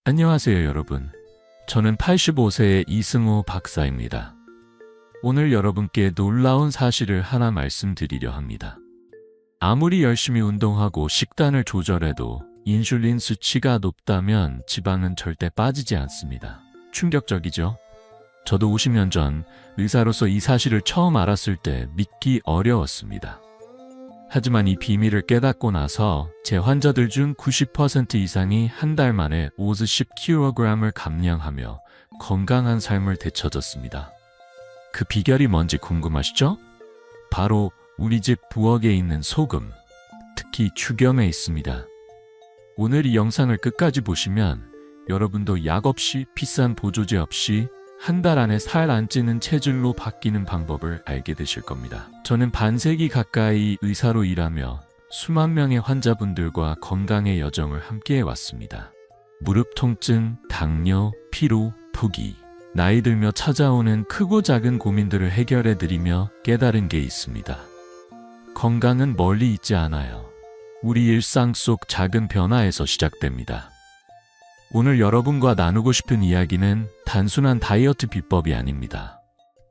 안녕하세요, 여러분. 저는 85세의 이승호 박사입니다. 오늘 여러분께 놀라운 사실을 하나 말씀드리려 합니다. 아무리 열심히 운동하고 식단을 조절해도 인슐린 수치가 높다면 지방은 절대 빠지지 않습니다. 충격적이죠? 저도 50년 전 의사로서 이 사실을 처음 알았을 때 믿기 어려웠습니다. 하지만 이 비밀을 깨닫고 나서 제 환자들 중 90% 이상이 한 달 만에 50kg을 감량하며 건강한 삶을 되찾았습니다. 그 비결이 뭔지 궁금하시죠? 바로 우리 집 부엌에 있는 소금, 특히 죽염에 있습니다. 오늘 이 영상을 끝까지 보시면 여러분도 약 없이 비싼 보조제 없이 한 달 안에 살 안 찌는 체질로 바뀌는 방법을 알게 되실 겁니다. 저는 반세기 가까이 의사로 일하며 수만 명의 환자분들과 건강의 여정을 함께 해왔습니다. 무릎 통증, 당뇨, 피로, 포기, 나이 들며 찾아오는 크고 작은 고민들을 해결해드리며 깨달은 게 있습니다. 건강은 멀리 있지 않아요. 우리 일상 속 작은 변화에서 시작됩니다. 오늘 여러분과 나누고 싶은 이야기는 단순한 다이어트 비법이 아닙니다.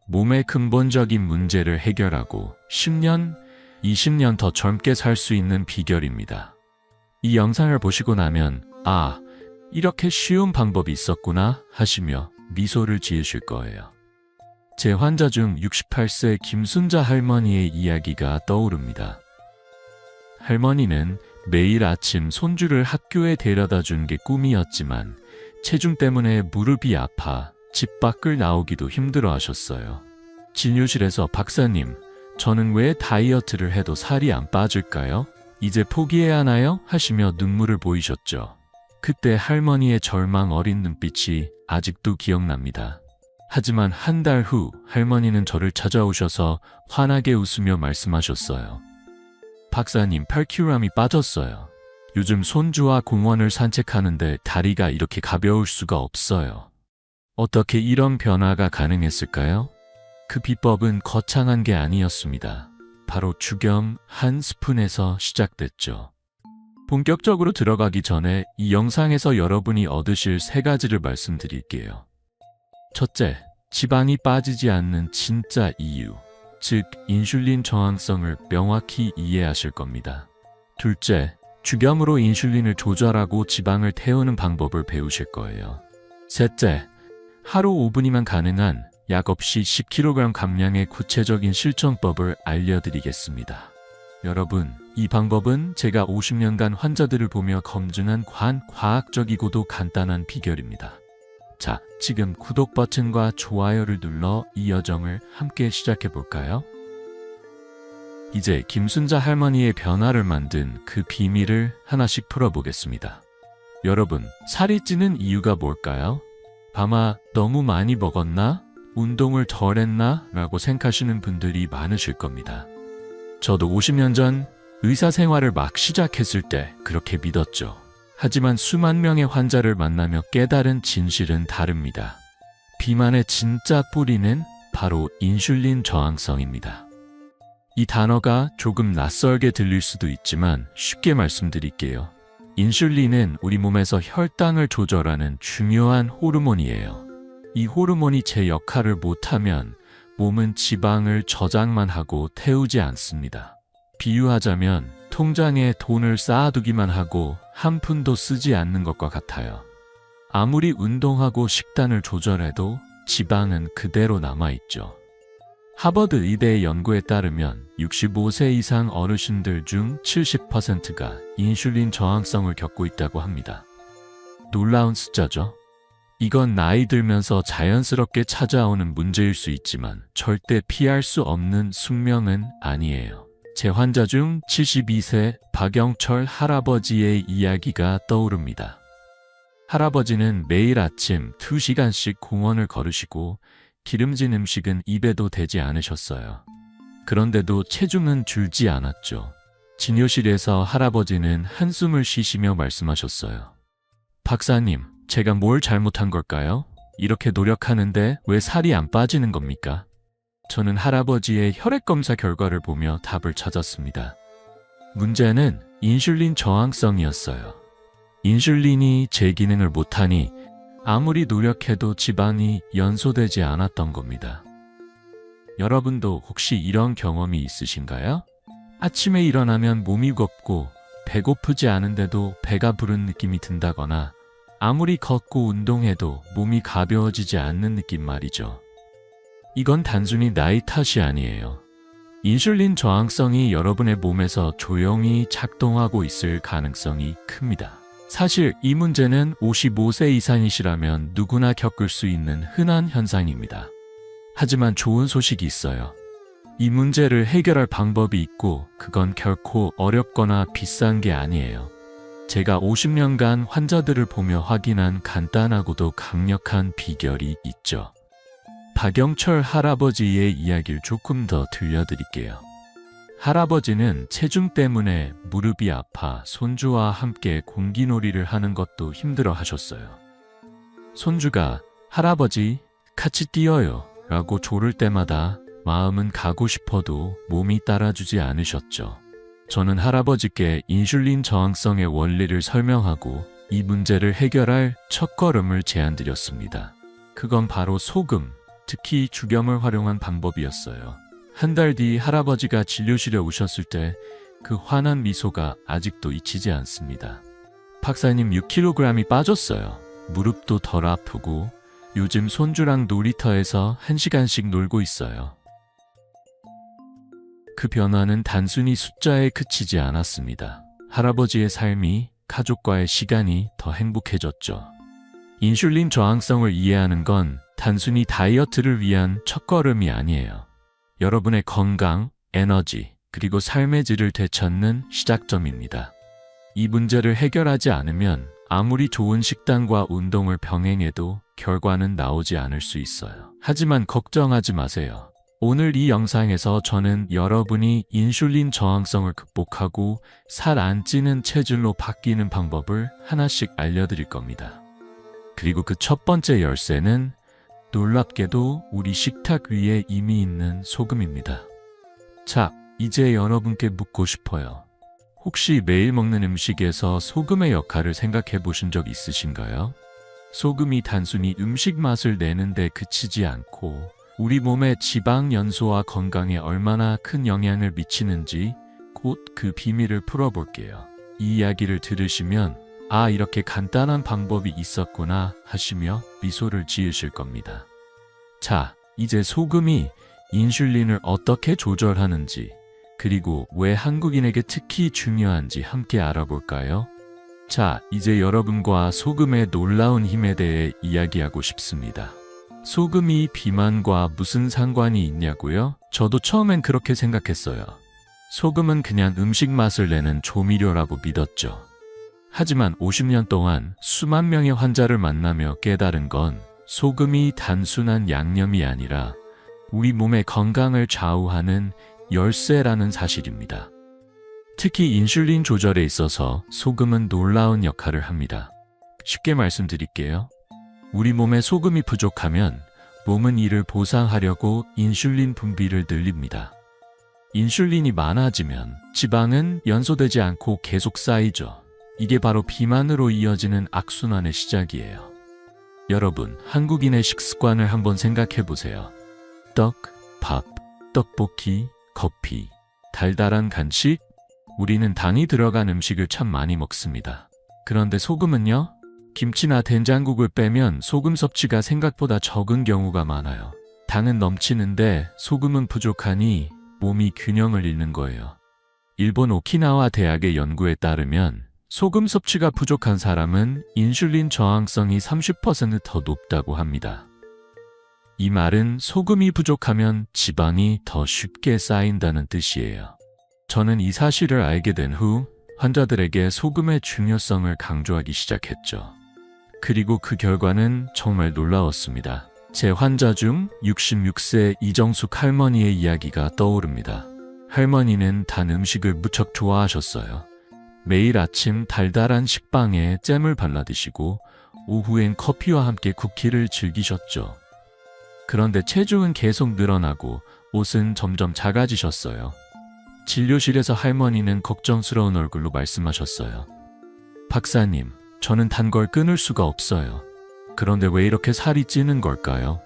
몸의 근본적인 문제를 해결하고 10년, 20년 더 젊게 살 수 있는 비결입니다. 이 영상을 보시고 나면 이렇게 쉬운 방법이 있었구나 하시며 미소를 지으실 거예요. 제 환자 중 68세 김순자 할머니의 이야기가 떠오릅니다. 할머니는 매일 아침 손주를 학교에 데려다 준 게 꿈이었지만 체중 때문에 무릎이 아파 집 밖을 나오기도 힘들어 하셨어요. 진료실에서 박사님, 저는 왜 다이어트를 해도 살이 안 빠질까요? 이제 포기해야 하나요? 하시며 눈물을 보이셨죠. 그때 할머니의 절망 어린 눈빛이 아직도 기억납니다. 하지만 한 달 후 할머니는 저를 찾아오셔서 환하게 웃으며 말씀하셨어요. 박사님, 8kg이 빠졌어요. 요즘 손주와 공원을 산책하는데 다리가 이렇게 가벼울 수가 없어요. 어떻게 이런 변화가 가능했을까요? 그 비법은 거창한 게 아니었습니다. 바로 죽염 한 스푼에서 시작됐죠. 본격적으로 들어가기 전에 이 영상에서 여러분이 얻으실 3가지를 말씀드릴게요. 첫째, 지방이 빠지지 않는 진짜 이유. 즉, 인슐린 저항성을 명확히 이해하실 겁니다. 둘째, 죽염으로 인슐린을 조절하고 지방을 태우는 방법을 배우실 거예요. 셋째, 하루 5분이면 가능한 약 없이 10kg 감량의 구체적인 실천법을 알려드리겠습니다. 여러분, 이 방법은 제가 50년간 환자들을 보며 검증한 과학적이고도 간단한 비결입니다. 자, 지금 구독 버튼과 좋아요를 눌러 이 여정을 함께 시작해 볼까요? 이제 김순자 할머니의 변화를 만든 그 비밀을 하나씩 풀어보겠습니다. 여러분, 살이 찌는 이유가 뭘까요? 아마 너무 많이 먹었나? 운동을 덜 했나? 라고 생각하시는 분들이 많으실 겁니다. 저도 50년 전 의사 생활을 막 시작했을 때 그렇게 믿었죠. 하지만 수만 명의 환자를 만나며 깨달은 진실은 다릅니다. 비만의 진짜 뿌리는 바로 인슐린 저항성입니다. 이 단어가 조금 낯설게 들릴 수도 있지만 쉽게 말씀드릴게요. 인슐린은 우리 몸에서 혈당을 조절하는 중요한 호르몬이에요. 이 호르몬이 제 역할을 못하면 몸은 지방을 저장만 하고 태우지 않습니다. 비유하자면 통장에 돈을 쌓아두기만 하고 한 푼도 쓰지 않는 것과 같아요. 아무리 운동하고 식단을 조절해도 지방은 그대로 남아있죠. 하버드 의대의 연구에 따르면 65세 이상 어르신들 중 70%가 인슐린 저항성을 겪고 있다고 합니다. 놀라운 숫자죠? 이건 나이 들면서 자연스럽게 찾아오는 문제일 수 있지만 절대 피할 수 없는 숙명은 아니에요. 제 환자 중 72세 박영철 할아버지의 이야기가 떠오릅니다. 할아버지는 매일 아침 2시간씩 공원을 걸으시고 기름진 음식은 입에도 대지 않으셨어요. 그런데도 체중은 줄지 않았죠. 진료실에서 할아버지는 한숨을 쉬시며 말씀하셨어요. 박사님, 제가 뭘 잘못한 걸까요? 이렇게 노력하는데 왜 살이 안 빠지는 겁니까? 저는 할아버지의 혈액검사 결과를 보며 답을 찾았습니다. 문제는 인슐린 저항성이었어요. 인슐린이 제 기능을 못하니 아무리 노력해도 지방이 연소되지 않았던 겁니다. 여러분도 혹시 이런 경험이 있으신가요? 아침에 일어나면 몸이 무겁고 배고프지 않은데도 배가 부른 느낌이 든다거나 아무리 걷고 운동해도 몸이 가벼워지지 않는 느낌 말이죠. 이건 단순히 나이 탓이 아니에요. 인슐린 저항성이 여러분의 몸에서 조용히 작동하고 있을 가능성이 큽니다. 사실 이 문제는 55세 이상이시라면 누구나 겪을 수 있는 흔한 현상입니다. 하지만 좋은 소식이 있어요. 이 문제를 해결할 방법이 있고 그건 결코 어렵거나 비싼 게 아니에요. 제가 50년간 환자들을 보며 확인한 간단하고도 강력한 비결이 있죠. 박영철 할아버지의 이야기를 조금 더 들려드릴게요. 할아버지는 체중 때문에 무릎이 아파 손주와 함께 공기놀이를 하는 것도 힘들어 하셨어요. 손주가 "할아버지, 같이 뛰어요 라고 조를 때마다 마음은 가고 싶어도 몸이 따라주지 않으셨죠. 저는 할아버지께 인슐린 저항성의 원리를 설명하고 이 문제를 해결할 첫걸음을 제안드렸습니다. 그건 바로 소금, 특히 죽염을 활용한 방법이었어요. 한 달 뒤 할아버지가 진료실에 오셨을 때 그 환한 미소가 아직도 잊히지 않습니다. 박사님 6kg이 빠졌어요. 무릎도 덜 아프고 요즘 손주랑 놀이터에서 1시간씩 놀고 있어요. 그 변화는 단순히 숫자에 그치지 않았습니다. 할아버지의 삶이, 가족과의 시간이 더 행복해졌죠. 인슐린 저항성을 이해하는 건 단순히 다이어트를 위한 첫걸음이 아니에요. 여러분의 건강, 에너지, 그리고 삶의 질을 되찾는 시작점입니다. 이 문제를 해결하지 않으면 아무리 좋은 식단과 운동을 병행해도 결과는 나오지 않을 수 있어요. 하지만 걱정하지 마세요. 오늘 이 영상에서 저는 여러분이 인슐린 저항성을 극복하고 살 안 찌는 체질로 바뀌는 방법을 하나씩 알려드릴 겁니다. 그리고 그 첫 번째 열쇠는 놀랍게도 우리 식탁 위에 이미 있는 소금입니다. 자, 이제 여러분께 묻고 싶어요. 혹시 매일 먹는 음식에서 소금의 역할을 생각해 보신 적 있으신가요? 소금이 단순히 음식 맛을 내는데 그치지 않고 우리 몸의 지방 연소와 건강에 얼마나 큰 영향을 미치는지 곧 그 비밀을 풀어볼게요. 이 이야기를 들으시면 "아, 이렇게 간단한 방법이 있었구나" 하시며 미소를 지으실 겁니다. 자, 이제 소금이 인슐린을 어떻게 조절하는지, 그리고 왜 한국인에게 특히 중요한지 함께 알아볼까요? 자, 이제 여러분과 소금의 놀라운 힘에 대해 이야기하고 싶습니다. 소금이 비만과 무슨 상관이 있냐고요? 저도 처음엔 그렇게 생각했어요. 소금은 그냥 음식 맛을 내는 조미료라고 믿었죠. 하지만 50년 동안 수만 명의 환자를 만나며 깨달은 건 소금이 단순한 양념이 아니라 우리 몸의 건강을 좌우하는 열쇠라는 사실입니다. 특히 인슐린 조절에 있어서 소금은 놀라운 역할을 합니다. 쉽게 말씀드릴게요. 우리 몸에 소금이 부족하면 몸은 이를 보상하려고 인슐린 분비를 늘립니다. 인슐린이 많아지면 지방은 연소되지 않고 계속 쌓이죠. 이게 바로 비만으로 이어지는 악순환의 시작이에요. 여러분, 한국인의 식습관을 한번 생각해 보세요. 떡, 밥, 떡볶이, 커피, 달달한 간식. 우리는 당이 들어간 음식을 참 많이 먹습니다. 그런데 소금은요? 김치나 된장국을 빼면 소금 섭취가 생각보다 적은 경우가 많아요. 당은 넘치는데 소금은 부족하니 몸이 균형을 잃는 거예요. 일본 오키나와 대학의 연구에 따르면 소금 섭취가 부족한 사람은 인슐린 저항성이 30% 더 높다고 합니다. 이 말은 소금이 부족하면 지방이 더 쉽게 쌓인다는 뜻이에요. 저는 이 사실을 알게 된 후 환자들에게 소금의 중요성을 강조하기 시작했죠. 그리고 그 결과는 정말 놀라웠습니다. 제 환자 중 66세 이정숙 할머니의 이야기가 떠오릅니다. 할머니는 단 음식을 무척 좋아하셨어요. 매일 아침 달달한 식빵에 잼을 발라 드시고 오후엔 커피와 함께 쿠키를 즐기셨죠. 그런데 체중은 계속 늘어나고 옷은 점점 작아지셨어요. 진료실에서 할머니는 걱정스러운 얼굴로 말씀하셨어요. 박사님, 저는 단 걸 끊을 수가 없어요. 그런데 왜 이렇게 살이 찌는 걸까요?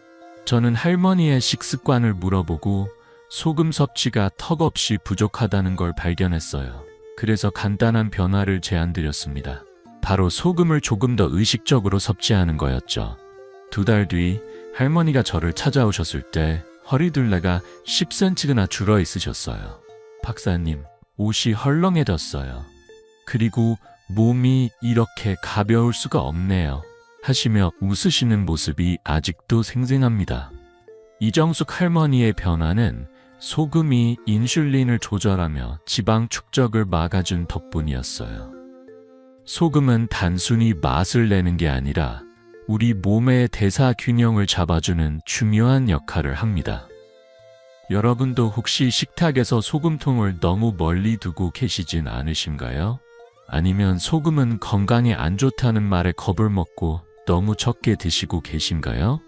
저는 할머니의 식습관을 물어보고 소금 섭취가 턱없이 부족하다는 걸 발견했어요. 그래서 간단한 변화를 제안드렸습니다. 바로 소금을 조금 더 의식적으로 섭취하는 거였죠. 2달 뒤 할머니가 저를 찾아오셨을 때 허리둘레가 10cm나 줄어 있으셨어요. 박사님, 옷이 헐렁해졌어요. 그리고 몸이 이렇게 가벼울 수가 없네요. 하시며 웃으시는 모습이 아직도 생생합니다. 이정숙 할머니의 변화는 소금이 인슐린을 조절하며 지방 축적을 막아준 덕분이었어요. 소금은 단순히 맛을 내는 게 아니라 우리 몸의 대사 균형을 잡아주는 중요한 역할을 합니다. 여러분도 혹시 식탁에서 소금통을 너무 멀리 두고 계시진 않으신가요? 아니면 소금은 건강에 안 좋다는 말에 겁을 먹고 너무 적게 드시고 계신가요?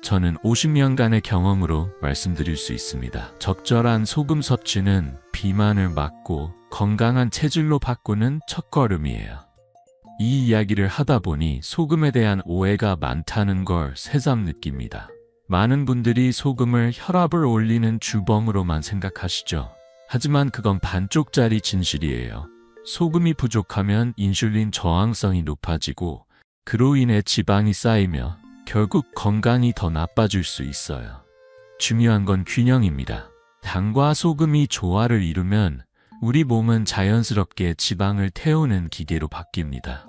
저는 50년간의 경험으로 말씀드릴 수 있습니다. 적절한 소금 섭취는 비만을 막고 건강한 체질로 바꾸는 첫걸음이에요. 이 이야기를 하다 보니 소금에 대한 오해가 많다는 걸 새삼 느낍니다. 많은 분들이 소금을 혈압을 올리는 주범으로만 생각하시죠. 하지만 그건 반쪽짜리 진실이에요. 소금이 부족하면 인슐린 저항성이 높아지고 그로 인해 지방이 쌓이며 결국 건강이 더 나빠질 수 있어요. 중요한 건 균형입니다. 당과 소금이 조화를 이루면 우리 몸은 자연스럽게 지방을 태우는 기계로 바뀝니다.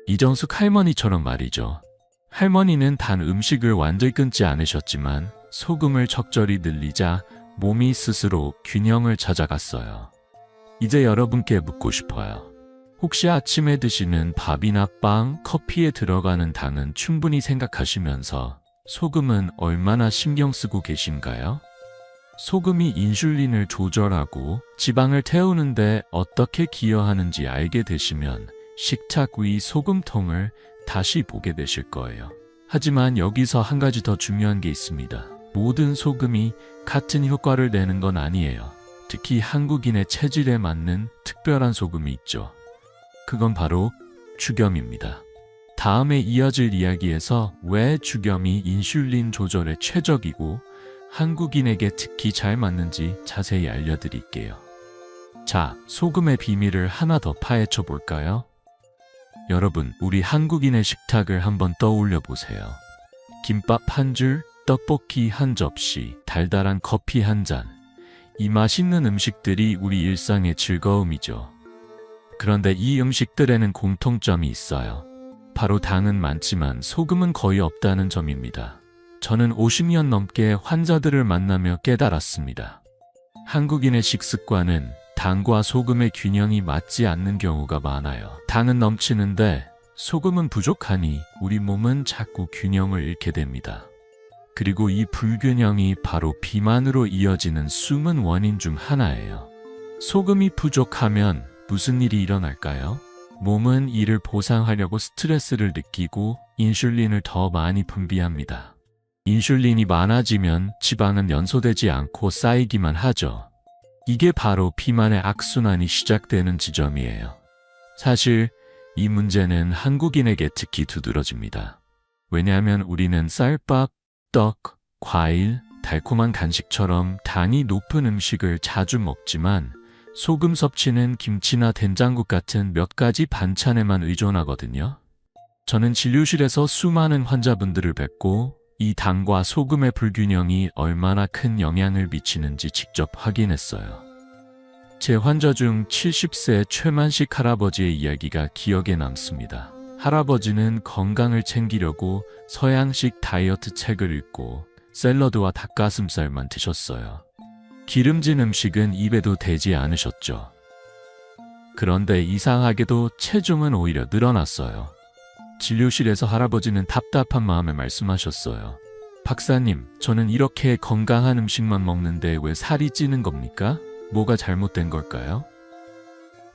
이정숙 할머니처럼 말이죠. 할머니는 단 음식을 완전히 끊지 않으셨지만 소금을 적절히 늘리자 몸이 스스로 균형을 찾아갔어요. 이제 여러분께 묻고 싶어요. 혹시 아침에 드시는 밥이나 빵, 커피에 들어가는 당은 충분히 생각하시면서 소금은 얼마나 신경 쓰고 계신가요? 소금이 인슐린을 조절하고 지방을 태우는데 어떻게 기여하는지 알게 되시면 식탁 위 소금통을 다시 보게 되실 거예요. 하지만 여기서 한 가지 더 중요한 게 있습니다. 모든 소금이 같은 효과를 내는 건 아니에요. 특히 한국인의 체질에 맞는 특별한 소금이 있죠. 그건 바로 죽염입니다. 다음에 이어질 이야기에서 왜 죽염이 인슐린 조절에 최적이고 한국인에게 특히 잘 맞는지 자세히 알려드릴게요. 자, 소금의 비밀을 하나 더 파헤쳐 볼까요? 여러분, 우리 한국인의 식탁을 한번 떠올려 보세요. 김밥 한 줄, 떡볶이 한 접시, 달달한 커피 한 잔. 이 맛있는 음식들이 우리 일상의 즐거움이죠. 그런데 이 음식들에는 공통점이 있어요. 바로 당은 많지만 소금은 거의 없다는 점입니다. 저는 50년 넘게 환자들을 만나며 깨달았습니다. 한국인의 식습관은 당과 소금의 균형이 맞지 않는 경우가 많아요. 당은 넘치는데 소금은 부족하니 우리 몸은 자꾸 균형을 잃게 됩니다. 그리고 이 불균형이 바로 비만으로 이어지는 숨은 원인 중 하나예요. 소금이 부족하면 무슨 일이 일어날까요? 몸은 이를 보상하려고 스트레스를 느끼고 인슐린을 더 많이 분비합니다. 인슐린이 많아지면 지방은 연소되지 않고 쌓이기만 하죠. 이게 바로 비만의 악순환이 시작되는 지점이에요. 사실 이 문제는 한국인에게 특히 두드러집니다. 왜냐하면 우리는 쌀밥, 떡, 과일, 달콤한 간식처럼 당이 높은 음식을 자주 먹지만 소금 섭취는 김치나 된장국 같은 몇 가지 반찬에만 의존하거든요. 저는 진료실에서 수많은 환자분들을 뵙고 이 당과 소금의 불균형이 얼마나 큰 영향을 미치는지 직접 확인했어요. 제 환자 중 70세 최만식 할아버지의 이야기가 기억에 남습니다. 할아버지는 건강을 챙기려고 서양식 다이어트 책을 읽고 샐러드와 닭가슴살만 드셨어요. 기름진 음식은 입에도 대지 않으셨죠. 그런데 이상하게도 체중은 오히려 늘어났어요. 진료실에서 할아버지는 답답한 마음에 말씀하셨어요. 박사님, 저는 이렇게 건강한 음식만 먹는데 왜 살이 찌는 겁니까? 뭐가 잘못된 걸까요?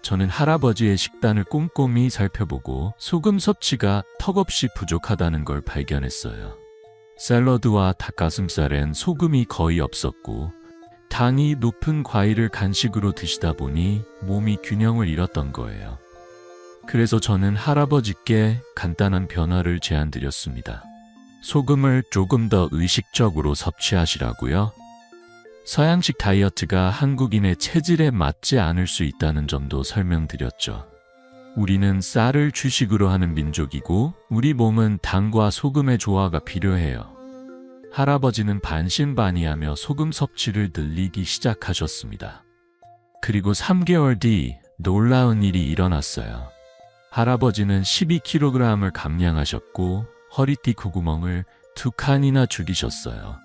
저는 할아버지의 식단을 꼼꼼히 살펴보고 소금 섭취가 턱없이 부족하다는 걸 발견했어요. 샐러드와 닭가슴살엔 소금이 거의 없었고 당이 높은 과일을 간식으로 드시다 보니 몸이 균형을 잃었던 거예요. 그래서 저는 할아버지께 간단한 변화를 제안드렸습니다. 소금을 조금 더 의식적으로 섭취하시라고요. 서양식 다이어트가 한국인의 체질에 맞지 않을 수 있다는 점도 설명드렸죠. 우리는 쌀을 주식으로 하는 민족이고 우리 몸은 당과 소금의 조화가 필요해요. 할아버지는 반신반의하며 소금 섭취를 늘리기 시작하셨습니다. 그리고 3개월 뒤 놀라운 일이 일어났어요. 할아버지는 12kg을 감량하셨고 허리띠 콧구멍을 2칸이나 죽이셨어요.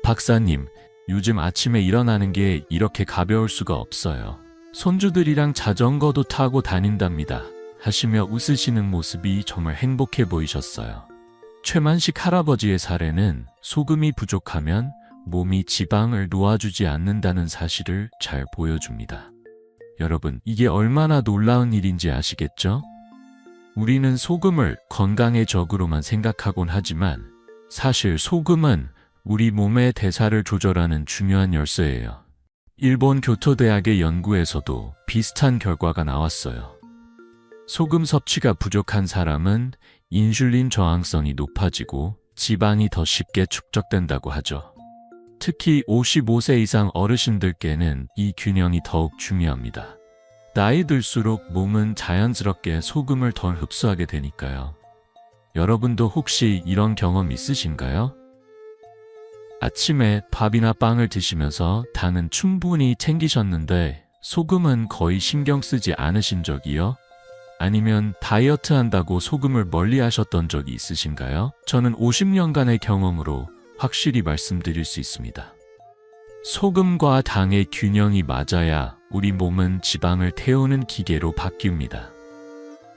박사님, 요즘 아침에 일어나는 게 이렇게 가벼울 수가 없어요. 손주들이랑 자전거도 타고 다닌답니다. 하시며 웃으시는 모습이 정말 행복해 보이셨어요. 최만식 할아버지의 사례는 소금이 부족하면 몸이 지방을 놓아주지 않는다는 사실을 잘 보여줍니다. 여러분, 이게 얼마나 놀라운 일인지 아시겠죠? 우리는 소금을 건강의 적으로만 생각하곤 하지만 사실 소금은 우리 몸의 대사를 조절하는 중요한 열쇠예요. 일본 교토대학의 연구에서도 비슷한 결과가 나왔어요. 소금 섭취가 부족한 사람은 인슐린 저항성이 높아지고 지방이 더 쉽게 축적된다고 하죠. 특히 55세 이상 어르신들께는 이 균형이 더욱 중요합니다. 나이 들수록 몸은 자연스럽게 소금을 덜 흡수하게 되니까요. 여러분도 혹시 이런 경험 있으신가요? 아침에 밥이나 빵을 드시면서 당은 충분히 챙기셨는데 소금은 거의 신경 쓰지 않으신 적이요? 아니면 다이어트 한다고 소금을 멀리 하셨던 적이 있으신가요? 저는 50년간의 경험으로 확실히 말씀드릴 수 있습니다. 소금과 당의 균형이 맞아야 우리 몸은 지방을 태우는 기계로 바뀝니다.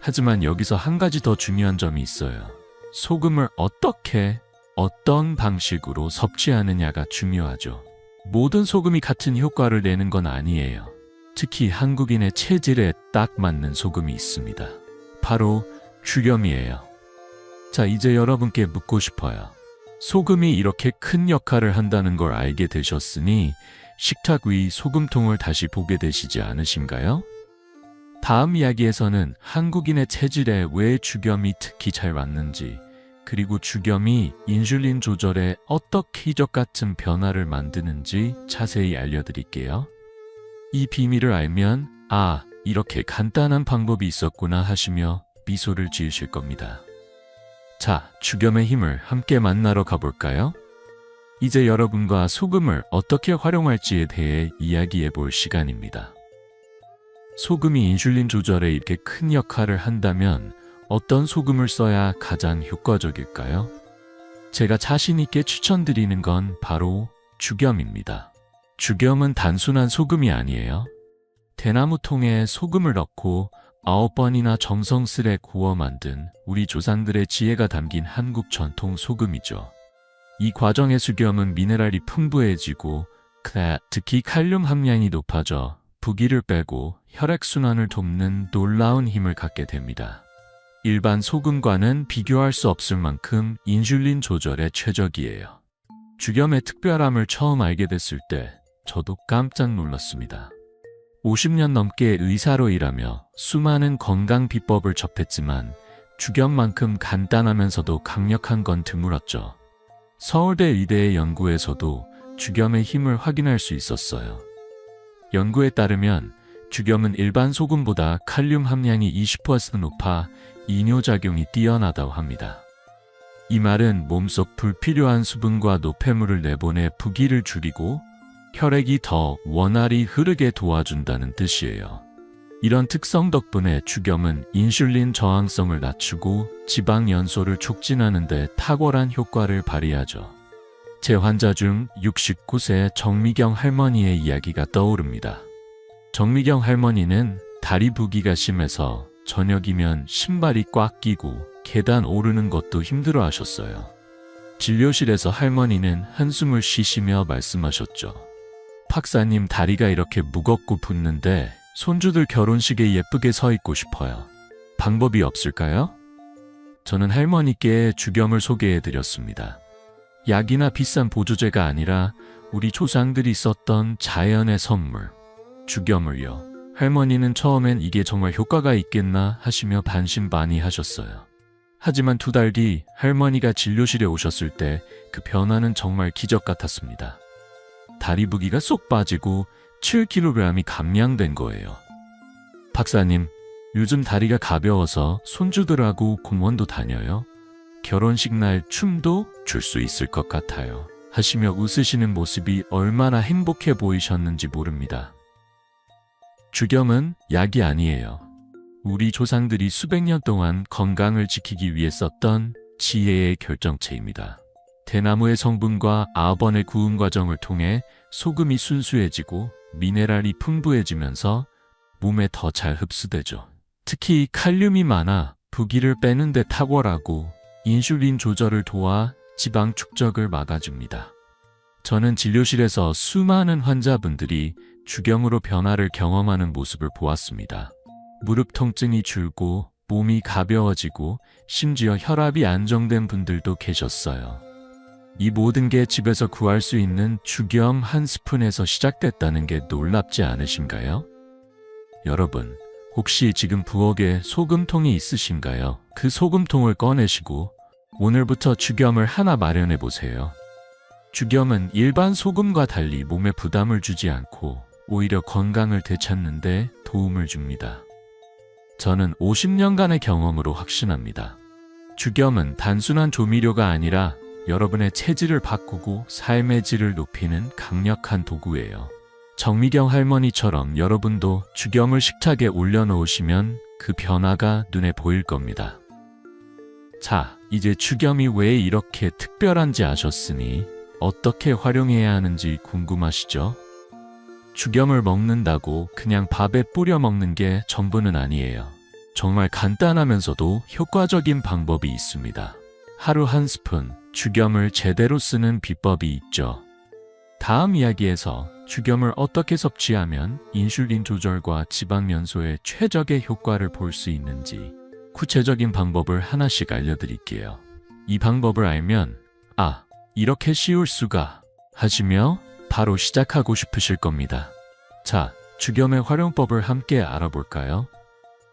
하지만 여기서 한 가지 더 중요한 점이 있어요. 소금을 어떻게, 어떤 방식으로 섭취하느냐가 중요하죠. 모든 소금이 같은 효과를 내는 건 아니에요. 특히 한국인의 체질에 딱 맞는 소금이 있습니다. 바로 죽염이에요. 자, 이제 여러분께 묻고 싶어요. 소금이 이렇게 큰 역할을 한다는 걸 알게 되셨으니 식탁 위 소금통을 다시 보게 되시지 않으신가요? 다음 이야기에서는 한국인의 체질에 왜 죽염이 특히 잘 맞는지, 그리고 죽염이 인슐린 조절에 어떻게 기적 같은 변화를 만드는지 자세히 알려드릴게요. 이 비밀을 알면 아, 이렇게 간단한 방법이 있었구나 하시며 미소를 지으실 겁니다. 자, 죽염의 힘을 함께 만나러 가볼까요? 이제 여러분과 소금을 어떻게 활용할지에 대해 이야기해 볼 시간입니다. 소금이 인슐린 조절에 이렇게 큰 역할을 한다면 어떤 소금을 써야 가장 효과적일까요? 제가 자신 있게 추천드리는 건 바로 죽염입니다. 죽염은 단순한 소금이 아니에요. 대나무통에 소금을 넣고 9번이나 정성스레 구워 만든 우리 조상들의 지혜가 담긴 한국 전통 소금이죠. 이 과정의 죽염은 미네랄이 풍부해지고 특히 칼륨 함량이 높아져 부기를 빼고 혈액순환을 돕는 놀라운 힘을 갖게 됩니다. 일반 소금과는 비교할 수 없을 만큼 인슐린 조절에 최적이에요. 죽염의 특별함을 처음 알게 됐을 때 저도 깜짝 놀랐습니다. 50년 넘게 의사로 일하며 수많은 건강 비법을 접했지만 죽염만큼 간단하면서도 강력한 건 드물었죠. 서울대 의대의 연구에서도 죽염의 힘을 확인할 수 있었어요. 연구에 따르면 죽염은 일반 소금보다 칼륨 함량이 20% 높아 이뇨작용이 뛰어나다고 합니다. 이 말은 몸속 불필요한 수분과 노폐물을 내보내 부기를 줄이고 혈액이 더 원활히 흐르게 도와준다는 뜻이에요. 이런 특성 덕분에 죽염은 인슐린 저항성을 낮추고 지방 연소를 촉진하는 데 탁월한 효과를 발휘하죠. 제 환자 중 69세 정미경 할머니의 이야기가 떠오릅니다. 정미경 할머니는 다리 부기가 심해서 저녁이면 신발이 꽉 끼고 계단 오르는 것도 힘들어 하셨어요. 진료실에서 할머니는 한숨을 쉬시며 말씀하셨죠. 박사님, 다리가 이렇게 무겁고 붓는데 손주들 결혼식에 예쁘게 서 있고 싶어요. 방법이 없을까요? 저는 할머니께 죽염을 소개해드렸습니다. 약이나 비싼 보조제가 아니라 우리 조상들이 썼던 자연의 선물, 죽염을요. 할머니는 처음엔 이게 정말 효과가 있겠나 하시며 반신반의하셨어요. 하지만 2달 뒤 할머니가 진료실에 오셨을 때 그 변화는 정말 기적 같았습니다. 다리 부기가 쏙 빠지고 7kg이 감량된 거예요. 박사님, 요즘 다리가 가벼워서 손주들하고 공원도 다녀요. 결혼식 날 춤도 출 수 있을 것 같아요. 하시며 웃으시는 모습이 얼마나 행복해 보이셨는지 모릅니다. 주겸은 약이 아니에요. 우리 조상들이 수백 년 동안 건강을 지키기 위해 썼던 지혜의 결정체입니다. 대나무의 성분과 아번의 구운 과정을 통해 소금이 순수해지고 미네랄이 풍부해지면서 몸에 더 잘 흡수되죠. 특히 칼륨이 많아 부기를 빼는 데 탁월하고 인슐린 조절을 도와 지방 축적을 막아줍니다. 저는 진료실에서 수많은 환자분들이 주겸으로 변화를 경험하는 모습을 보았습니다. 무릎 통증이 줄고 몸이 가벼워지고 심지어 혈압이 안정된 분들도 계셨어요. 이 모든 게 집에서 구할 수 있는 주겸 한 스푼에서 시작됐다는 게 놀랍지 않으신가요? 여러분, 혹시 지금 부엌에 소금통이 있으신가요? 그 소금통을 꺼내시고 오늘부터 주겸을 하나 마련해 보세요. 주겸은 일반 소금과 달리 몸에 부담을 주지 않고 오히려 건강을 되찾는 데 도움을 줍니다. 저는 50년간의 경험으로 확신합니다. 주겸은 단순한 조미료가 아니라 여러분의 체질을 바꾸고 삶의 질을 높이는 강력한 도구예요. 정미경 할머니처럼 여러분도 주겸을 식탁에 올려놓으시면 그 변화가 눈에 보일 겁니다. 자, 이제 주겸이 왜 이렇게 특별한지 아셨으니 어떻게 활용해야 하는지 궁금하시죠? 주겸을 먹는다고 그냥 밥에 뿌려 먹는 게 전부는 아니에요. 정말 간단하면서도 효과적인 방법이 있습니다. 하루 한 스푼 주겸을 제대로 쓰는 비법이 있죠. 다음 이야기에서 주겸을 어떻게 섭취하면 인슐린 조절과 지방 연소에 최적의 효과를 볼 수 있는지 구체적인 방법을 하나씩 알려드릴게요. 이 방법을 알면 이렇게 쉬울 수가 하시며 바로 시작하고 싶으실 겁니다. 자, 주겸의 활용법을 함께 알아볼까요?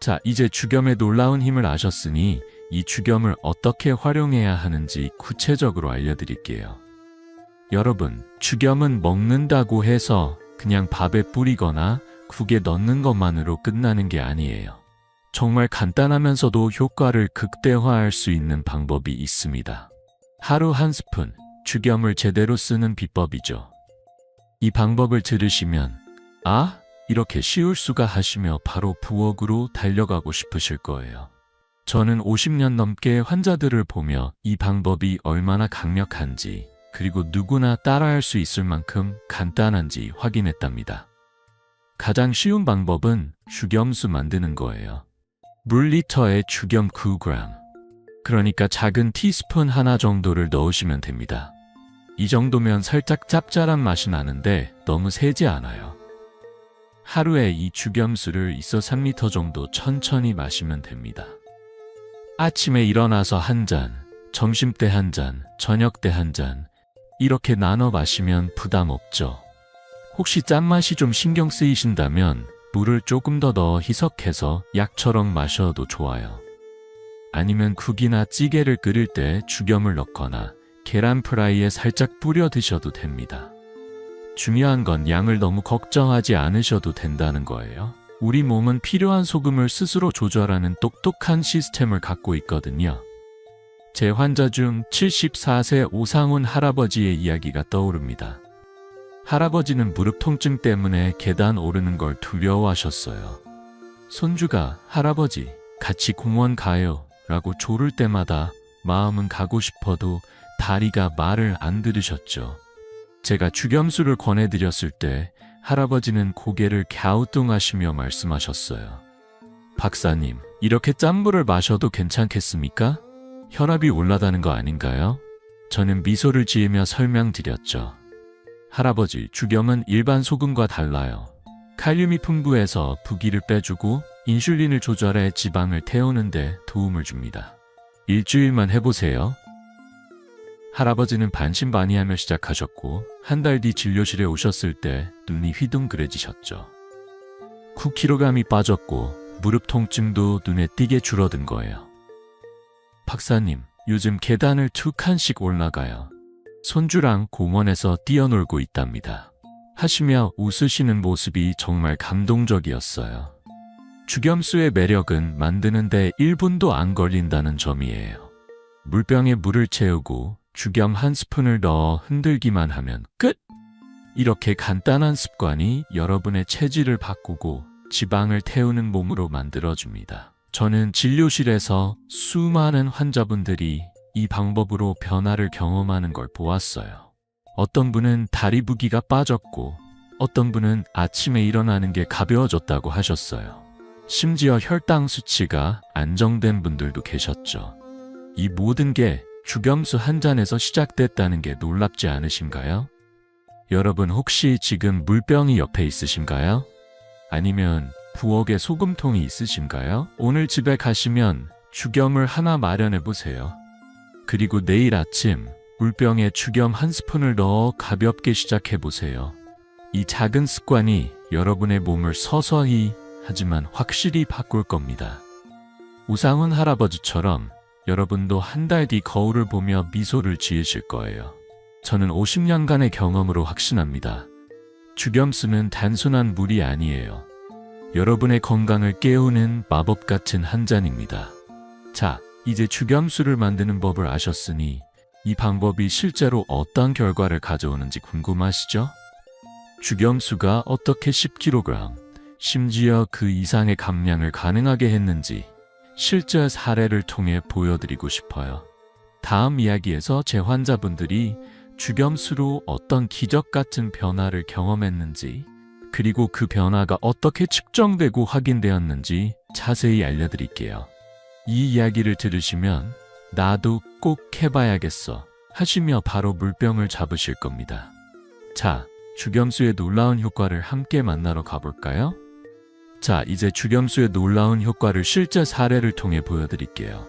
자, 이제 주겸의 놀라운 힘을 아셨으니 이 주겸을 어떻게 활용해야 하는지 구체적으로 알려드릴게요. 여러분, 주겸은 먹는다고 해서 그냥 밥에 뿌리거나 국에 넣는 것만으로 끝나는 게 아니에요. 정말 간단하면서도 효과를 극대화할 수 있는 방법이 있습니다. 하루 한 스푼 주겸을 제대로 쓰는 비법이죠. 이 방법을 들으시면 이렇게 쉬울 수가 하시며 바로 부엌으로 달려가고 싶으실 거예요. 저는 50년 넘게 환자들을 보며 이 방법이 얼마나 강력한지 그리고 누구나 따라할 수 있을 만큼 간단한지 확인했답니다. 가장 쉬운 방법은 주겸수 만드는 거예요. 물 리터에 주겸 9g, 그러니까 작은 티스푼 하나 정도를 넣으시면 됩니다. 이 정도면 살짝 짭짤한 맛이 나는데 너무 세지 않아요. 하루에 이 주겸수를 2~3리터 정도 천천히 마시면 됩니다. 아침에 일어나서 한 잔, 점심때 한 잔, 저녁때 한 잔, 이렇게 나눠 마시면 부담 없죠. 혹시 짠맛이 좀 신경 쓰이신다면 물을 조금 더 넣어 희석해서 약처럼 마셔도 좋아요. 아니면 국이나 찌개를 끓일 때 주겸을 넣거나 계란 프라이에 살짝 뿌려 드셔도 됩니다. 중요한 건 양을 너무 걱정하지 않으셔도 된다는 거예요. 우리 몸은 필요한 소금을 스스로 조절하는 똑똑한 시스템을 갖고 있거든요. 제 환자 중 74세 오상훈 할아버지의 이야기가 떠오릅니다. 할아버지는 무릎 통증 때문에 계단 오르는 걸 두려워하셨어요. 손주가 할아버지 같이 공원 가요 라고 조를 때마다 마음은 가고 싶어도 다리가 말을 안 들으셨죠. 제가 주겸수를 권해드렸을 때 할아버지는 고개를 갸우뚱하시며 말씀하셨어요. 박사님, 이렇게 짠 물을 마셔도 괜찮겠습니까? 혈압이 올라가는 거 아닌가요? 저는 미소를 지으며 설명드렸죠. 할아버지, 주겸은 일반 소금과 달라요. 칼륨이 풍부해서 부기를 빼주고 인슐린을 조절해 지방을 태우는 데 도움을 줍니다. 일주일만 해보세요. 할아버지는 반신반의하며 시작하셨고 한 달 뒤 진료실에 오셨을 때 눈이 휘둥그레지셨죠. 9kg이 빠졌고 무릎 통증도 눈에 띄게 줄어든 거예요. 박사님, 요즘 계단을 2칸씩 올라가요. 손주랑 공원에서 뛰어놀고 있답니다. 하시며 웃으시는 모습이 정말 감동적이었어요. 주겸수의 매력은 만드는데 1분도 안 걸린다는 점이에요. 물병에 물을 채우고 주겸 한 스푼을 넣어 흔들기만 하면 끝! 이렇게 간단한 습관이 여러분의 체질을 바꾸고 지방을 태우는 몸으로 만들어줍니다. 저는 진료실에서 수많은 환자분들이 이 방법으로 변화를 경험하는 걸 보았어요. 어떤 분은 다리 부기가 빠졌고 어떤 분은 아침에 일어나는 게 가벼워졌다고 하셨어요. 심지어 혈당 수치가 안정된 분들도 계셨죠. 이 모든 게 주겸수 한 잔에서 시작됐다는 게 놀랍지 않으신가요? 여러분 혹시 지금 물병이 옆에 있으신가요? 아니면 부엌에 소금통이 있으신가요? 오늘 집에 가시면 주겸을 하나 마련해 보세요. 그리고 내일 아침 물병에 주겸 한 스푼을 넣어 가볍게 시작해 보세요. 이 작은 습관이 여러분의 몸을 서서히 하지만 확실히 바꿀 겁니다. 우상훈 할아버지처럼 여러분도 한 달 뒤 거울을 보며 미소를 지으실 거예요. 저는 50년간의 경험으로 확신합니다. 주겸수는 단순한 물이 아니에요. 여러분의 건강을 깨우는 마법 같은 한 잔입니다. 자, 이제 주겸수를 만드는 법을 아셨으니 이 방법이 실제로 어떤 결과를 가져오는지 궁금하시죠? 주겸수가 어떻게 10kg, 심지어 그 이상의 감량을 가능하게 했는지 실제 사례를 통해 보여드리고 싶어요. 다음 이야기에서 제 환자분들이 주겸수로 어떤 기적 같은 변화를 경험했는지, 그리고 그 변화가 어떻게 측정되고 확인되었는지 자세히 알려드릴게요. 이 이야기를 들으시면 나도 꼭 해봐야겠어 하시며 바로 물병을 잡으실 겁니다. 자, 주겸수의 놀라운 효과를 함께 만나러 가볼까요? 자, 이제 주겸수의 놀라운 효과를 실제 사례를 통해 보여드릴게요.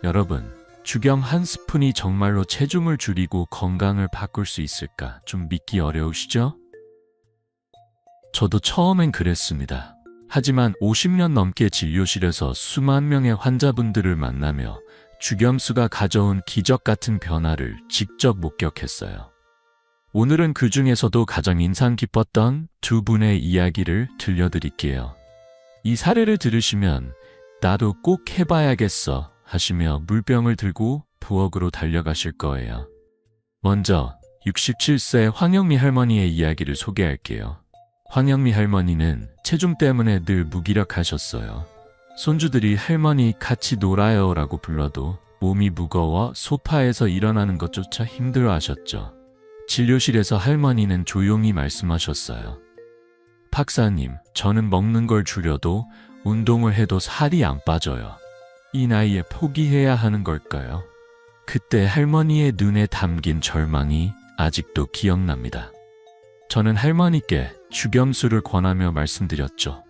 여러분, 주겸 한 스푼이 정말로 체중을 줄이고 건강을 바꿀 수 있을까 좀 믿기 어려우시죠? 저도 처음엔 그랬습니다. 하지만 50년 넘게 진료실에서 수만 명의 환자분들을 만나며 주겸수가 가져온 기적 같은 변화를 직접 목격했어요. 오늘은 그 중에서도 가장 인상 깊었던 두 분의 이야기를 들려드릴게요. 이 사례를 들으시면 나도 꼭 해봐야겠어 하시며 물병을 들고 부엌으로 달려가실 거예요. 먼저 67세 황영미 할머니의 이야기를 소개할게요. 황영미 할머니는 체중 때문에 늘 무기력하셨어요. 손주들이 할머니 같이 놀아요 라고 불러도 몸이 무거워 소파에서 일어나는 것조차 힘들어하셨죠. 진료실에서 할머니는 조용히 말씀하셨어요. 박사님, 저는 먹는 걸 줄여도 운동을 해도 살이 안 빠져요. 이 나이에 포기해야 하는 걸까요? 그때 할머니의 눈에 담긴 절망이 아직도 기억납니다. 저는 할머니께 주겸수를 권하며 말씀드렸죠.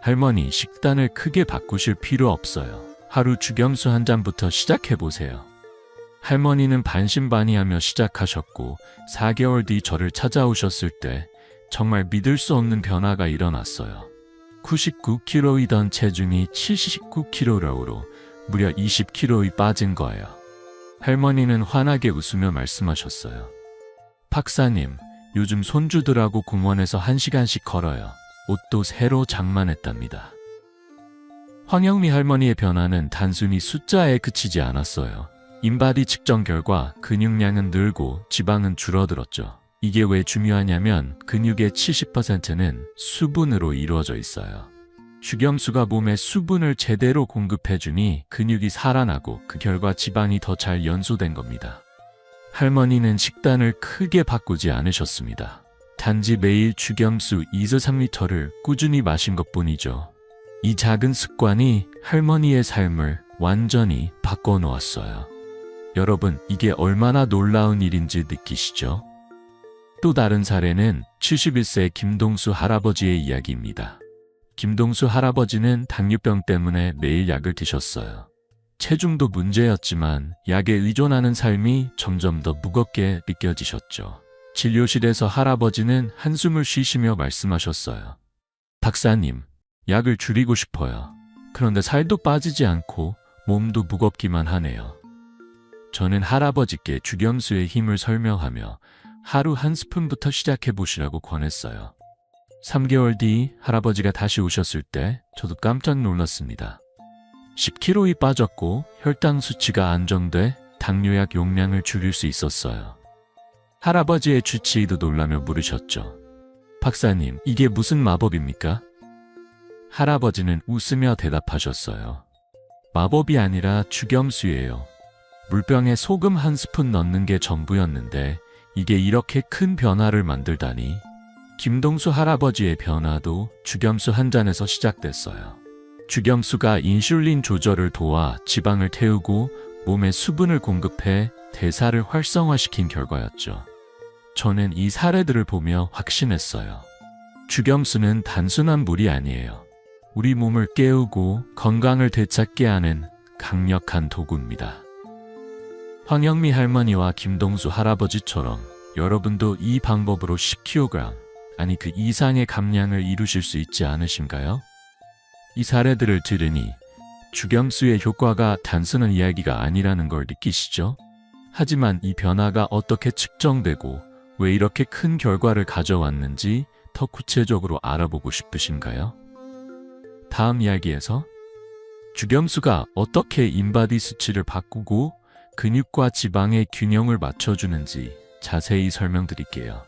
할머니, 식단을 크게 바꾸실 필요 없어요. 하루 주겸수 한 잔부터 시작해보세요. 할머니는 반신반의하며 시작하셨고 4개월 뒤 저를 찾아오셨을 때 정말 믿을 수 없는 변화가 일어났어요. 99kg이던 체중이 79kg로 무려 20kg이 빠진 거예요. 할머니는 환하게 웃으며 말씀하셨어요. 박사님, 요즘 손주들하고 공원에서 1시간씩 걸어요. 옷도 새로 장만했답니다. 황영미 할머니의 변화는 단순히 숫자에 그치지 않았어요. 인바디 측정 결과 근육량은 늘고 지방은 줄어들었죠. 이게 왜 중요하냐면 근육의 70%는 수분으로 이루어져 있어요. 주겸수가 몸에 수분을 제대로 공급해주니 근육이 살아나고 그 결과 지방이 더 잘 연소된 겁니다. 할머니는 식단을 크게 바꾸지 않으셨습니다. 단지 매일 주겸수 2~3리터를 꾸준히 마신 것뿐이죠. 이 작은 습관이 할머니의 삶을 완전히 바꿔놓았어요. 여러분, 이게 얼마나 놀라운 일인지 느끼시죠? 또 다른 사례는 71세 김동수 할아버지의 이야기입니다. 김동수 할아버지는 당뇨병 때문에 매일 약을 드셨어요. 체중도 문제였지만 약에 의존하는 삶이 점점 더 무겁게 느껴지셨죠. 진료실에서 할아버지는 한숨을 쉬시며 말씀하셨어요. 박사님, 약을 줄이고 싶어요. 그런데 살도 빠지지 않고 몸도 무겁기만 하네요. 저는 할아버지께 주겸수의 힘을 설명하며 하루 한 스푼부터 시작해 보시라고 권했어요. 3개월 뒤 할아버지가 다시 오셨을 때 저도 깜짝 놀랐습니다. 10kg이 빠졌고 혈당 수치가 안정돼 당뇨약 용량을 줄일 수 있었어요. 할아버지의 주치의도 놀라며 물으셨죠. 박사님, 이게 무슨 마법입니까? 할아버지는 웃으며 대답하셨어요. 마법이 아니라 주겸수예요. 물병에 소금 한 스푼 넣는 게 전부였는데 이게 이렇게 큰 변화를 만들다니. 김동수 할아버지의 변화도 주겸수 한 잔에서 시작됐어요. 주겸수가 인슐린 조절을 도와 지방을 태우고 몸에 수분을 공급해 대사를 활성화시킨 결과였죠. 저는 이 사례들을 보며 확신했어요. 주겸수는 단순한 물이 아니에요. 우리 몸을 깨우고 건강을 되찾게 하는 강력한 도구입니다. 황영미 할머니와 김동수 할아버지처럼 여러분도 이 방법으로 10kg, 아니 그 이상의 감량을 이루실 수 있지 않으신가요? 이 사례들을 들으니 주겸수의 효과가 단순한 이야기가 아니라는 걸 느끼시죠? 하지만 이 변화가 어떻게 측정되고 왜 이렇게 큰 결과를 가져왔는지 더 구체적으로 알아보고 싶으신가요? 다음 이야기에서 주겸수가 어떻게 인바디 수치를 바꾸고 근육과 지방의 균형을 맞춰주는지 자세히 설명드릴게요.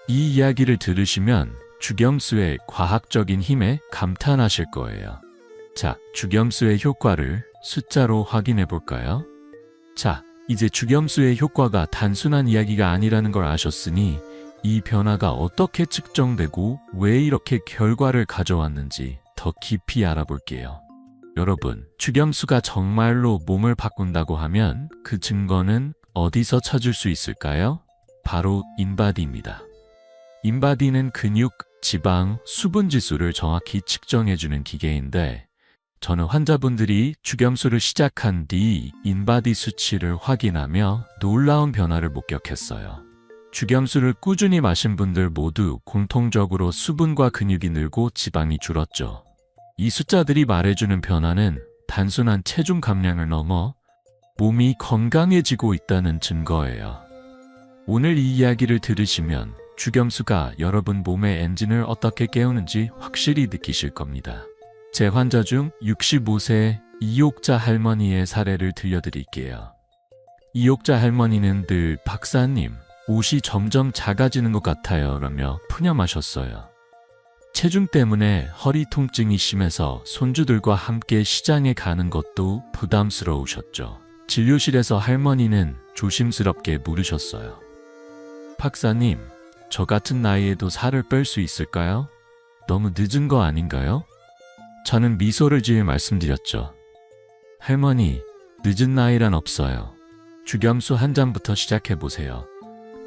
이 이야기를 들으시면 주겸수의 과학적인 힘에 감탄하실 거예요. 자, 주겸수의 효과를 숫자로 확인해 볼까요? 자, 이제 주겸수의 효과가 단순한 이야기가 아니라는 걸 아셨으니 이 변화가 어떻게 측정되고 왜 이렇게 결과를 가져왔는지 더 깊이 알아볼게요. 여러분, 주겸수가 정말로 몸을 바꾼다고 하면 그 증거는 어디서 찾을 수 있을까요? 바로 인바디입니다. 인바디는 근육, 지방, 수분 지수를 정확히 측정해주는 기계인데 저는 환자분들이 주겸수를 시작한 뒤 인바디 수치를 확인하며 놀라운 변화를 목격했어요. 주겸수를 꾸준히 마신 분들 모두 공통적으로 수분과 근육이 늘고 지방이 줄었죠. 이 숫자들이 말해주는 변화는 단순한 체중 감량을 넘어 몸이 건강해지고 있다는 증거예요. 오늘 이 이야기를 들으시면 주겸수가 여러분 몸의 엔진을 어떻게 깨우는지 확실히 느끼실 겁니다. 제 환자 중 65세 이옥자 할머니의 사례를 들려드릴게요. 이옥자 할머니는 늘 박사님, 옷이 점점 작아지는 것 같아요 라며 푸념하셨어요. 체중 때문에 허리 통증이 심해서 손주들과 함께 시장에 가는 것도 부담스러우셨죠. 진료실에서 할머니는 조심스럽게 물으셨어요. 박사님, 저 같은 나이에도 살을 뺄 수 있을까요? 너무 늦은 거 아닌가요? 저는 미소를 지으며 말씀드렸죠. 할머니, 늦은 나이란 없어요. 주겸수 한 잔부터 시작해보세요.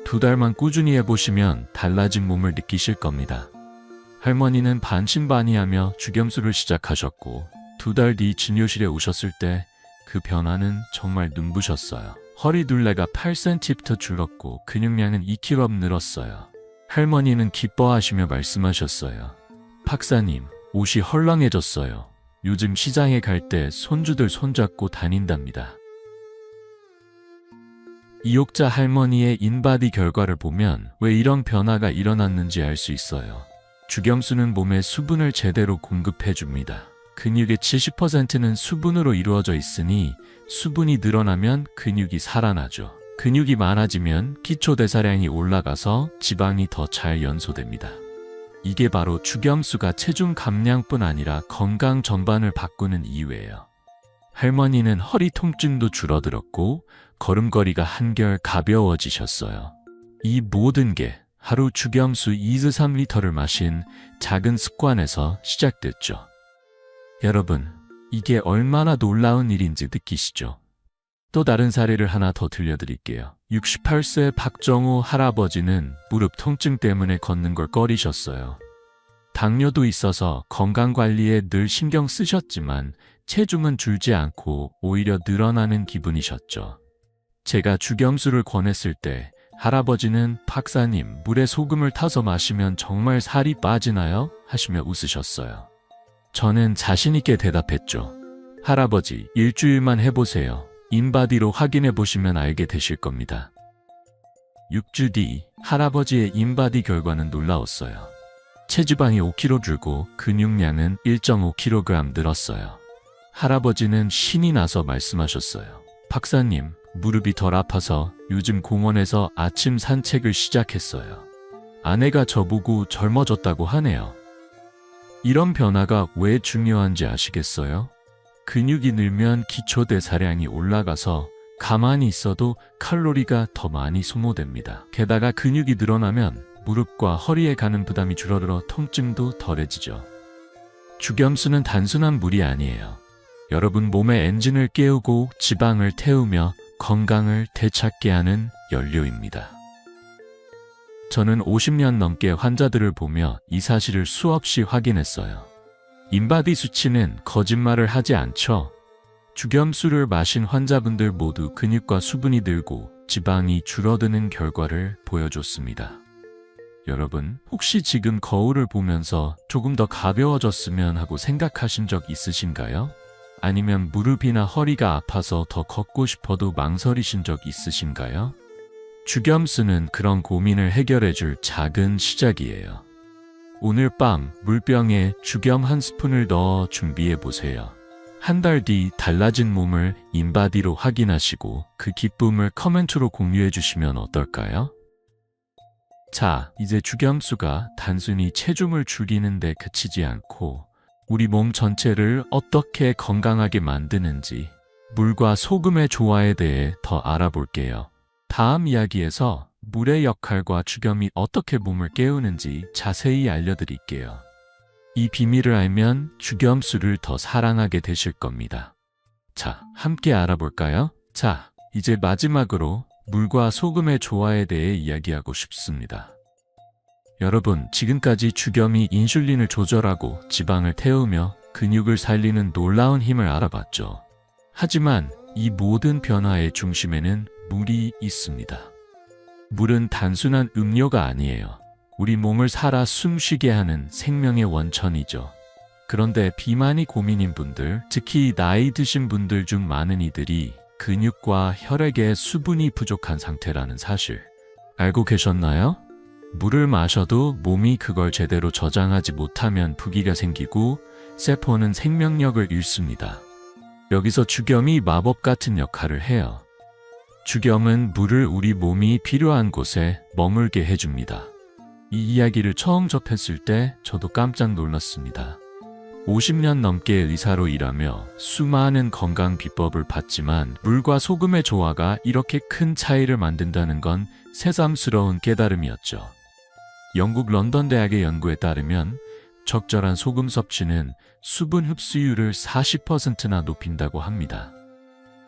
2달만 꾸준히 해보시면 달라진 몸을 느끼실 겁니다. 할머니는 반신반의하며 주겸수를 시작하셨고 2달 뒤 진료실에 오셨을 때 그 변화는 정말 눈부셨어요. 허리 둘레가 8cm부터 줄었고 근육량은 2kg 늘었어요. 할머니는 기뻐하시며 말씀하셨어요. 박사님, 옷이 헐렁해졌어요. 요즘 시장에 갈 때 손주들 손잡고 다닌답니다. 이옥자 할머니의 인바디 결과를 보면 왜 이런 변화가 일어났는지 알 수 있어요. 주겸수는 몸에 수분을 제대로 공급해줍니다. 근육의 70%는 수분으로 이루어져 있으니 수분이 늘어나면 근육이 살아나죠. 근육이 많아지면 기초대사량이 올라가서 지방이 더 잘 연소됩니다. 이게 바로 주겸수가 체중 감량뿐 아니라 건강 전반을 바꾸는 이유예요. 할머니는 허리 통증도 줄어들었고 걸음걸이가 한결 가벼워지셨어요. 이 모든 게 하루 주겸수 2-3리터를 마신 작은 습관에서 시작됐죠. 여러분, 이게 얼마나 놀라운 일인지 느끼시죠? 또 다른 사례를 하나 더 들려드릴게요. 68세 박정우 할아버지는 무릎 통증 때문에 걷는 걸 꺼리셨어요. 당뇨도 있어서 건강관리에 늘 신경 쓰셨지만 체중은 줄지 않고 오히려 늘어나는 기분이셨죠. 제가 주겸수를 권했을 때 할아버지는 박사님, 물에 소금을 타서 마시면 정말 살이 빠지나요? 하시며 웃으셨어요. 저는 자신있게 대답했죠. 할아버지, 일주일만 해보세요. 인바디로 확인해 보시면 알게 되실 겁니다. 6주 뒤 할아버지의 인바디 결과는 놀라웠어요. 체지방이 5kg 줄고 근육량은 1.5kg 늘었어요. 할아버지는 신이 나서 말씀하셨어요. 박사님, 무릎이 덜 아파서 요즘 공원에서 아침 산책을 시작했어요. 아내가 저보고 젊어졌다고 하네요. 이런 변화가 왜 중요한지 아시겠어요? 근육이 늘면 기초대사량이 올라가서 가만히 있어도 칼로리가 더 많이 소모됩니다. 게다가 근육이 늘어나면 무릎과 허리에 가는 부담이 줄어들어 통증도 덜해지죠. 주겸수는 단순한 물이 아니에요. 여러분 몸의 엔진을 깨우고 지방을 태우며 건강을 되찾게 하는 연료입니다. 저는 50년 넘게 환자들을 보며 이 사실을 수없이 확인했어요. 인바디 수치는 거짓말을 하지 않죠. 주겸수를 마신 환자분들 모두 근육과 수분이 늘고 지방이 줄어드는 결과를 보여줬습니다. 여러분, 혹시 지금 거울을 보면서 조금 더 가벼워졌으면 하고 생각하신 적 있으신가요? 아니면 무릎이나 허리가 아파서 더 걷고 싶어도 망설이신 적 있으신가요? 주겸수는 그런 고민을 해결해줄 작은 시작이에요. 오늘 밤 물병에 주겸 한 스푼을 넣어 준비해보세요. 한 달 뒤 달라진 몸을 인바디로 확인하시고 그 기쁨을 커멘트로 공유해주시면 어떨까요? 자, 이제 주겸수가 단순히 체중을 줄이는데 그치지 않고 우리 몸 전체를 어떻게 건강하게 만드는지 물과 소금의 조화에 대해 더 알아볼게요. 다음 이야기에서 물의 역할과 주겸이 어떻게 몸을 깨우는지 자세히 알려드릴게요. 이 비밀을 알면 주겸수를 더 사랑하게 되실 겁니다. 자, 함께 알아볼까요? 자, 이제 마지막으로 물과 소금의 조화에 대해 이야기하고 싶습니다. 여러분, 지금까지 주겸이 인슐린을 조절하고 지방을 태우며 근육을 살리는 놀라운 힘을 알아봤죠. 하지만 이 모든 변화의 중심에는 물이 있습니다. 물은 단순한 음료가 아니에요. 우리 몸을 살아 숨쉬게 하는 생명의 원천이죠. 그런데 비만이 고민인 분들, 특히 나이 드신 분들 중 많은 이들이 근육과 혈액에 수분이 부족한 상태라는 사실 알고 계셨나요? 물을 마셔도 몸이 그걸 제대로 저장하지 못하면 부기가 생기고 세포는 생명력을 잃습니다. 여기서 주겸이 마법 같은 역할을 해요. 주겸은 물을 우리 몸이 필요한 곳에 머물게 해줍니다. 이 이야기를 처음 접했을 때 저도 깜짝 놀랐습니다. 50년 넘게 의사로 일하며 수많은 건강 비법을 봤지만 물과 소금의 조화가 이렇게 큰 차이를 만든다는 건 새삼스러운 깨달음이었죠. 영국 런던 대학의 연구에 따르면 적절한 소금 섭취는 수분 흡수율을 40%나 높인다고 합니다.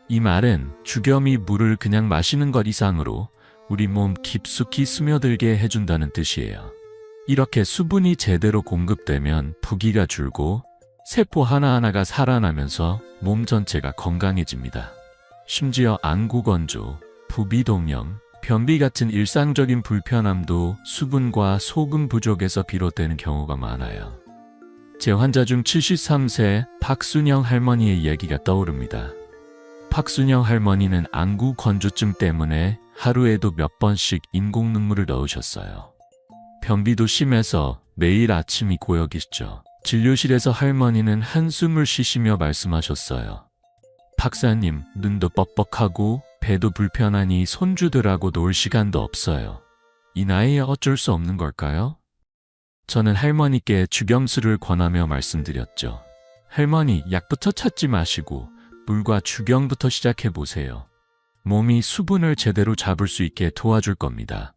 이 말은 주겸이 물을 그냥 마시는 것 이상으로 우리 몸 깊숙이 스며들게 해준다는 뜻이에요. 이렇게 수분이 제대로 공급되면 부기가 줄고 세포 하나하나가 살아나면서 몸 전체가 건강해집니다. 심지어 안구 건조, 부비동염, 변비 같은 일상적인 불편함도 수분과 소금 부족에서 비롯되는 경우가 많아요. 제 환자 중 73세 박순영 할머니의 이야기가 떠오릅니다. 박순영 할머니는 안구 건조증 때문에 하루에도 몇 번씩 인공 눈물을 넣으셨어요. 변비도 심해서 매일 아침이 고역이시죠. 진료실에서 할머니는 한숨을 쉬시며 말씀하셨어요. 박사님, 눈도 뻑뻑하고 배도 불편하니 손주들하고 놀 시간도 없어요. 이 나이에 어쩔 수 없는 걸까요? 저는 할머니께 주겸수를 권하며 말씀드렸죠. 할머니, 약부터 찾지 마시고 물과 주겸부터 시작해 보세요. 몸이 수분을 제대로 잡을 수 있게 도와줄 겁니다.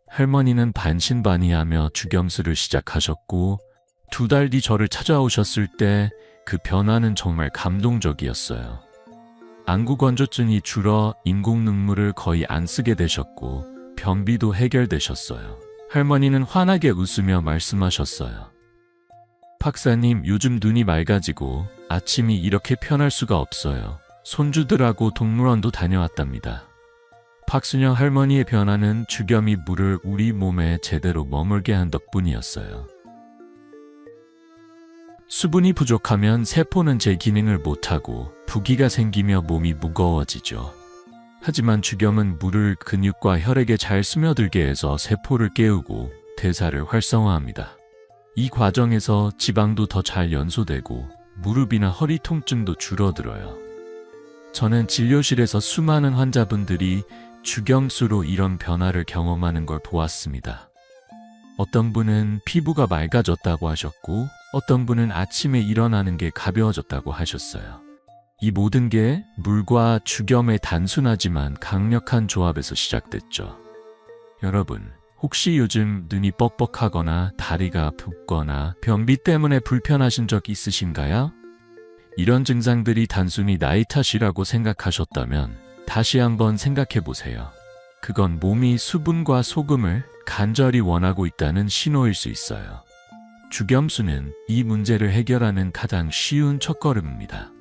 할머니는 반신반의하며 주겸수를 시작하셨고 2달 뒤 저를 찾아오셨을 때 그 변화는 정말 감동적이었어요. 안구 건조증이 줄어 인공 눈물을 거의 안 쓰게 되셨고 변비도 해결되셨어요. 할머니는 환하게 웃으며 말씀하셨어요. 박사님, 요즘 눈이 맑아지고 아침이 이렇게 편할 수가 없어요. 손주들하고 동물원도 다녀왔답니다. 박순영 할머니의 변화는 죽염이 물을 우리 몸에 제대로 머물게 한 덕분이었어요. 수분이 부족하면 세포는 제 기능을 못하고 부기가 생기며 몸이 무거워지죠. 하지만 죽염은 물을 근육과 혈액에 잘 스며들게 해서 세포를 깨우고 대사를 활성화합니다. 이 과정에서 지방도 더 잘 연소되고 무릎이나 허리 통증도 줄어들어요. 저는 진료실에서 수많은 환자분들이 죽염수로 이런 변화를 경험하는 걸 보았습니다. 어떤 분은 피부가 맑아졌다고 하셨고 어떤 분은 아침에 일어나는 게 가벼워졌다고 하셨어요. 이 모든 게 물과 죽염의 단순하지만 강력한 조합에서 시작됐죠. 여러분, 혹시 요즘 눈이 뻑뻑하거나 다리가 붓거나 변비 때문에 불편하신 적 있으신가요? 이런 증상들이 단순히 나이 탓이라고 생각하셨다면 다시 한번 생각해 보세요. 그건 몸이 수분과 소금을 간절히 원하고 있다는 신호일 수 있어요. 죽염수는 이 문제를 해결하는 가장 쉬운 첫걸음입니다.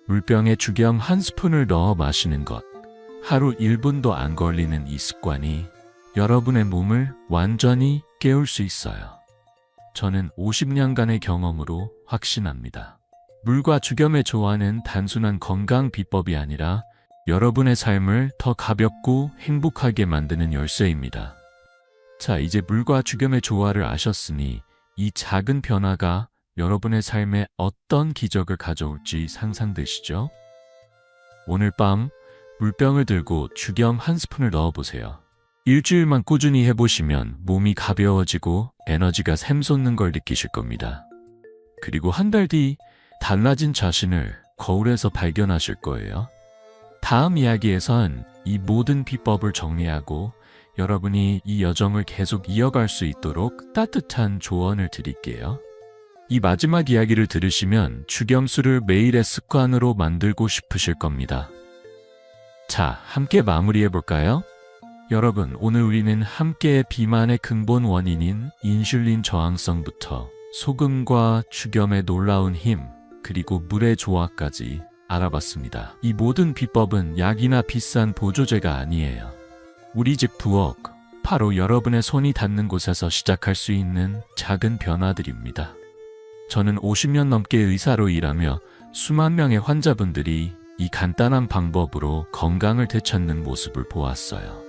물병에 죽염 한 스푼을 넣어 마시는 것. 하루 1분도 안 걸리는 이 습관이 여러분의 몸을 완전히 깨울 수 있어요. 저는 50년간의 경험으로 확신합니다. 물과 죽염의 조화는 단순한 건강 비법이 아니라 여러분의 삶을 더 가볍고 행복하게 만드는 열쇠입니다. 자, 이제 물과 죽염의 조화를 아셨으니 이 작은 변화가 여러분의 삶에 어떤 기적을 가져올지 상상되시죠? 오늘 밤 물병을 들고 죽염 한 스푼을 넣어보세요. 일주일만 꾸준히 해보시면 몸이 가벼워지고 에너지가 샘솟는 걸 느끼실 겁니다. 그리고 한 달 뒤 달라진 자신을 거울에서 발견하실 거예요. 다음 이야기에선 이 모든 비법을 정리하고 여러분이 이 여정을 계속 이어갈 수 있도록 따뜻한 조언을 드릴게요. 이 마지막 이야기를 들으시면 죽염수를 매일의 습관으로 만들고 싶으실 겁니다. 자, 함께 마무리해볼까요? 여러분, 오늘 우리는 함께 비만의 근본 원인인 인슐린 저항성부터 소금과 죽염의 놀라운 힘, 그리고 물의 조화까지 알아봤습니다. 이 모든 비법은 약이나 비싼 보조제가 아니에요. 우리 집 부엌, 바로 여러분의 손이 닿는 곳에서 시작할 수 있는 작은 변화들입니다. 저는 50년 넘게 의사로 일하며 수만 명의 환자분들이 이 간단한 방법으로 건강을 되찾는 모습을 보았어요.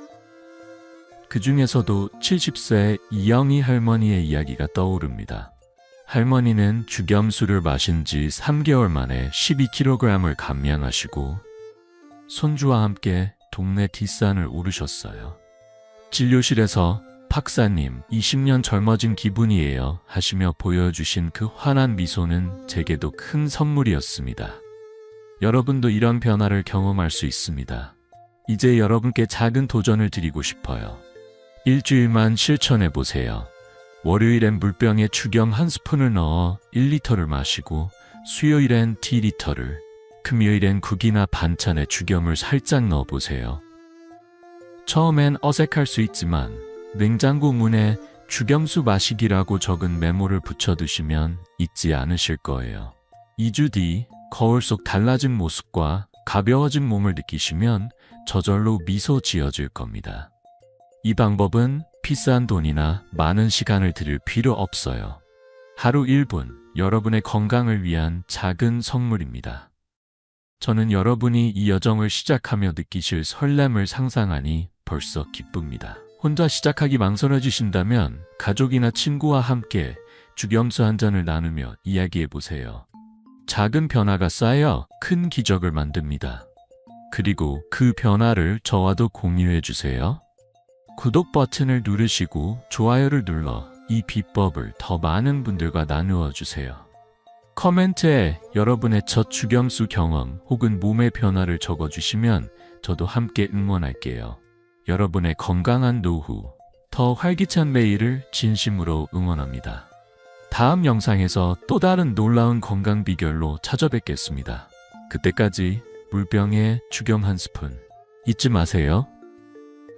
그 중에서도 70세 이영희 할머니의 이야기가 떠오릅니다. 할머니는 죽염수를 마신 지 3개월 만에 12kg을 감량하시고 손주와 함께 동네 뒷산을 오르셨어요. 진료실에서 박사님, 20년 젊어진 기분이에요 하시며 보여주신 그 환한 미소는 제게도 큰 선물이었습니다. 여러분도 이런 변화를 경험할 수 있습니다. 이제 여러분께 작은 도전을 드리고 싶어요. 일주일만 실천해보세요. 월요일엔 물병에 죽염 한 스푼을 넣어 1리터를 마시고 수요일엔 T리터를, 금요일엔 국이나 반찬에 죽염을 살짝 넣어보세요. 처음엔 어색할 수 있지만 냉장고 문에 죽염수 마시기라고 적은 메모를 붙여두시면 잊지 않으실 거예요. 2주 뒤 거울 속 달라진 모습과 가벼워진 몸을 느끼시면 저절로 미소 지어질 겁니다. 이 방법은 비싼 돈이나 많은 시간을 들일 필요 없어요. 하루 1분, 여러분의 건강을 위한 작은 선물입니다. 저는 여러분이 이 여정을 시작하며 느끼실 설렘을 상상하니 벌써 기쁩니다. 혼자 시작하기 망설여지신다면 가족이나 친구와 함께 죽염수 한 잔을 나누며 이야기해보세요. 작은 변화가 쌓여 큰 기적을 만듭니다. 그리고 그 변화를 저와도 공유해주세요. 구독 버튼을 누르시고 좋아요를 눌러 이 비법을 더 많은 분들과 나누어 주세요. 커멘트에 여러분의 첫 죽염수 경험 혹은 몸의 변화를 적어주시면 저도 함께 응원할게요. 여러분의 건강한 노후, 더 활기찬 매일을 진심으로 응원합니다. 다음 영상에서 또 다른 놀라운 건강 비결로 찾아뵙겠습니다. 그때까지 물병에 죽염 한 스푼 잊지 마세요.